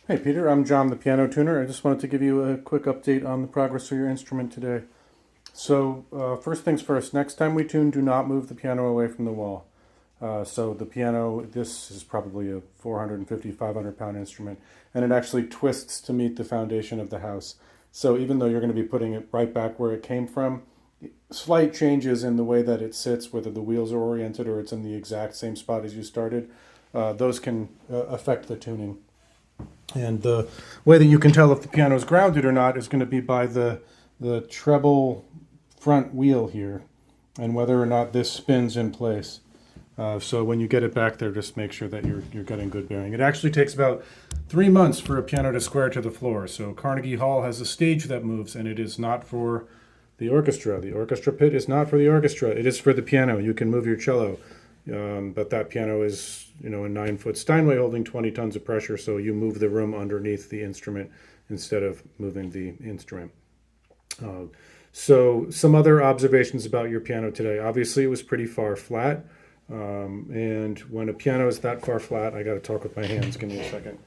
Hey Peter, I'm John the piano tuner. I just wanted to give you a quick update on the progress of your instrument today. First things first, next time we tune, do not move the piano away from the wall. The piano, this is probably a 450, 500 pound instrument, and it actually twists to meet the foundation of the house. So even though you're going to be putting it right back where it came from, slight changes in the way that it sits, whether the wheels are oriented or it's in the exact same spot as you started, those can affect the tuning. And the way that you can tell if the piano is grounded or not is going to be by the treble front wheel here and whether or not this spins in place. So when you get it back there, just make sure that you're getting good bearing. It actually takes about 3 months for a piano to square to the floor. So Carnegie Hall has a stage that moves, and it is not for the orchestra. The orchestra pit is not for the orchestra. It is for the piano. You can move your cello. But that piano is, a 9-foot Steinway holding 20 tons of pressure, so you move the room underneath the instrument instead of moving the instrument. So some other observations about your piano today. Obviously, it was pretty far flat. And when a piano is that far flat, I got to talk with my hands. Give me a second.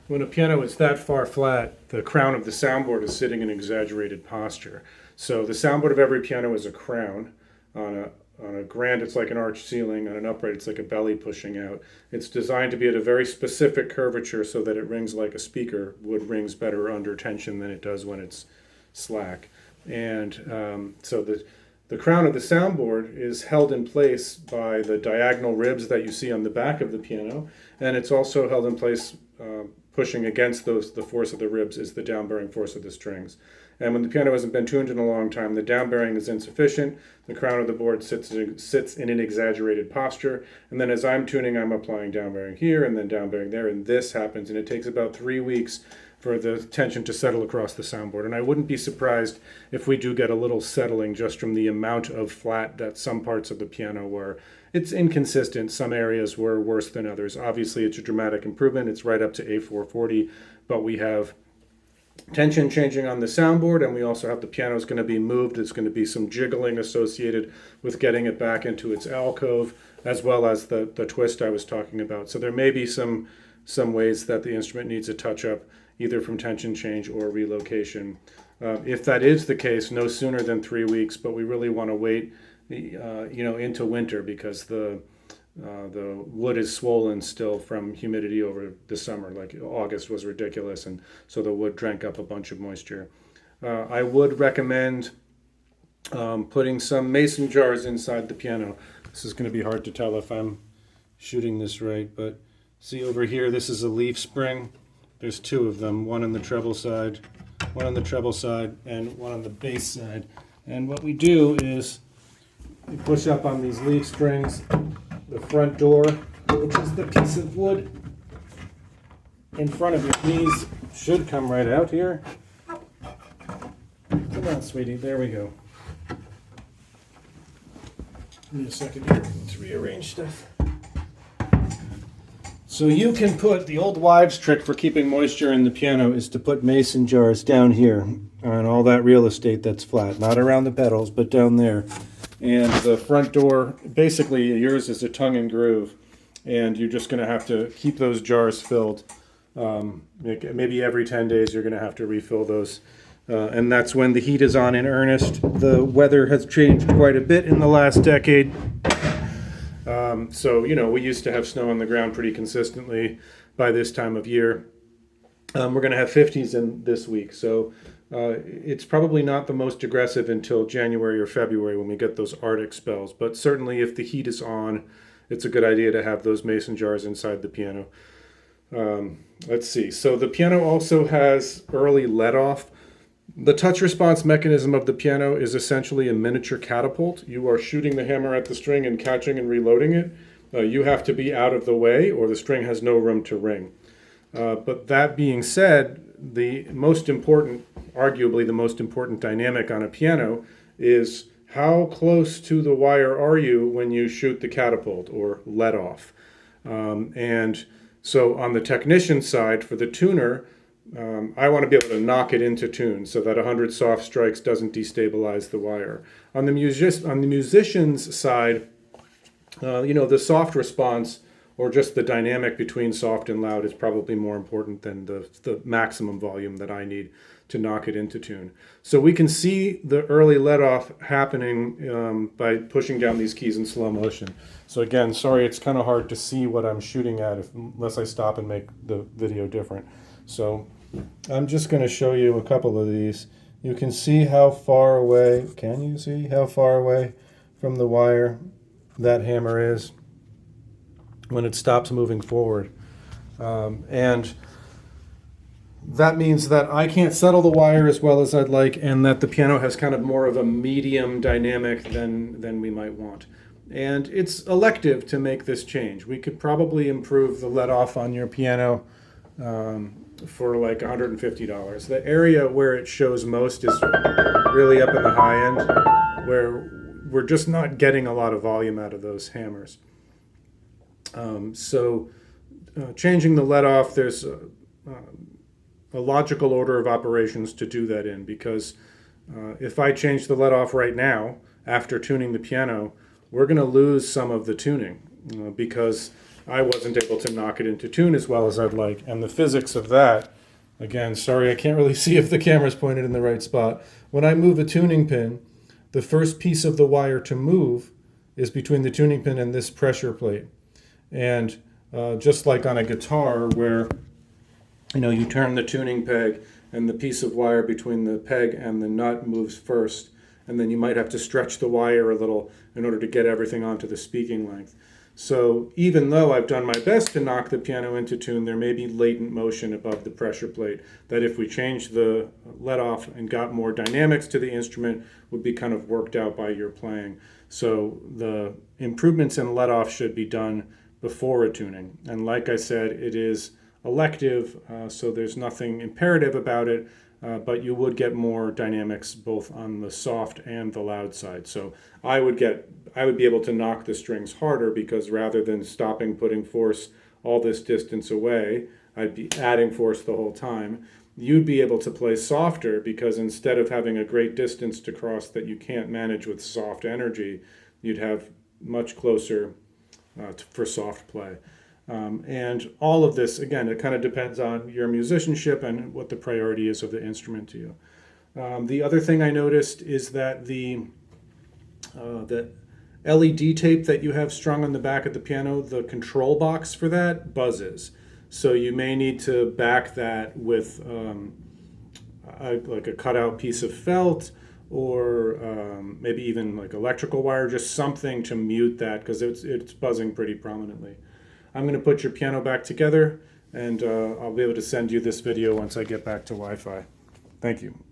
When a piano is that far flat, the crown of the soundboard is sitting in exaggerated posture. So the soundboard of every piano is a crown. On a grand, it's like an arched ceiling. On an upright, it's like a belly pushing out. It's designed to be at a very specific curvature so that it rings like a speaker. Wood rings better under tension than it does when it's slack. And so the crown of the soundboard is held in place by the diagonal ribs that you see on the back of the piano, and it's also held in place pushing against those. The force of the ribs is the down-bearing force of the strings. And when the piano hasn't been tuned in a long time, the down-bearing is insufficient. The crown of the board sits in an exaggerated posture. And then as I'm tuning, I'm applying down-bearing here and then down-bearing there. And this happens. And it takes about 3 weeks for the tension to settle across the soundboard. And I wouldn't be surprised if we do get a little settling just from the amount of flat that some parts of the piano were. It's inconsistent. Some areas were worse than others. Obviously, it's a dramatic improvement. It's right up to A440. But we have tension changing on the soundboard, and we also have the piano is going to be moved. There's going to be some jiggling associated with getting it back into its alcove, as well as the twist I was talking about. So there may be some ways that the instrument needs a touch-up, either from tension change or relocation. If that is the case, no sooner than 3 weeks, but we really want to wait into winter because the wood is swollen still from humidity over the summer. Like August was ridiculous, and so the wood drank up a bunch of moisture. I would recommend putting some mason jars inside the piano. This is going to be hard to tell if I'm shooting this right, but see over here, this is a leaf spring. There's 2 of them, one on the treble side, and one on the bass side. And what we do is we push up on these leaf springs. The front door, which is the piece of wood in front of your knees, should come right out here. Come on, sweetie. There we go. Give me a second here. Let's rearrange stuff. So you can put, the old wives' trick for keeping moisture in the piano is to put mason jars down here on all that real estate that's flat. Not around the pedals, but down there. And the front door, basically yours is a tongue and groove, and you're just going to have to keep those jars filled. Maybe every 10 days you're going to have to refill those. And that's when the heat is on in earnest. The weather has changed quite a bit in the last decade. We used to have snow on the ground pretty consistently by this time of year. We're going to have 50s in this week, so it's probably not the most aggressive until January or February when we get those Arctic spells. But certainly if the heat is on, it's a good idea to have those mason jars inside the piano. Let's see. So the piano also has early let-off. The touch response mechanism of the piano is essentially a miniature catapult. You are shooting the hammer at the string and catching and reloading it. You have to be out of the way or the string has no room to ring. But that being said, arguably the most important dynamic on a piano is how close to the wire are you when you shoot the catapult or let off. And so on the technician side, for the tuner, I want to be able to knock it into tune so that 100 soft strikes doesn't destabilize the wire. On the musician's side, the soft response or just the dynamic between soft and loud is probably more important than the maximum volume that I need to knock it into tune. So we can see the early let off happening by pushing down these keys in slow motion. So again, sorry, it's kind of hard to see what I'm shooting at unless I stop and make the video different. So I'm just going to show you a couple of these. You can see how far away, can you see how far away from the wire that hammer is when it stops moving forward? And that means that I can't settle the wire as well as I'd like, and that the piano has kind of more of a medium dynamic than we might want. And it's elective to make this change. We could probably improve the let off on your piano for like $150. The area where it shows most is really up in the high end, where we're just not getting a lot of volume out of those hammers. Changing the let off, there's a logical order of operations to do that in, because if I change the let off right now after tuning the piano, we're going to lose some of the tuning because I wasn't able to knock it into tune as well as I'd like. And the physics of that, again, sorry, I can't really see if the camera's pointed in the right spot. When I move a tuning pin, the first piece of the wire to move is between the tuning pin and this pressure plate. And just like on a guitar where you turn the tuning peg and the piece of wire between the peg and the nut moves first, and then you might have to stretch the wire a little in order to get everything onto the speaking length. So even though I've done my best to knock the piano into tune, there may be latent motion above the pressure plate that if we changed the let off and got more dynamics to the instrument would be kind of worked out by your playing. So the improvements in let off should be done before a tuning. And like I said, it is elective, so there's nothing imperative about it, but you would get more dynamics both on the soft and the loud side. So I would be able to knock the strings harder, because rather than stopping putting force all this distance away, I'd be adding force the whole time. You'd be able to play softer, because instead of having a great distance to cross that you can't manage with soft energy, you'd have much closer for soft play. And all of this, again, it kind of depends on your musicianship and what the priority is of the instrument to you. The other thing I noticed is that the LED tape that you have strung on the back of the piano, the control box for that buzzes. So you may need to back that with like a cutout piece of felt, or maybe even like electrical wire, just something to mute that, because it's buzzing pretty prominently. I'm going to put your piano back together, and I'll be able to send you this video once I get back to Wi-Fi. Thank you.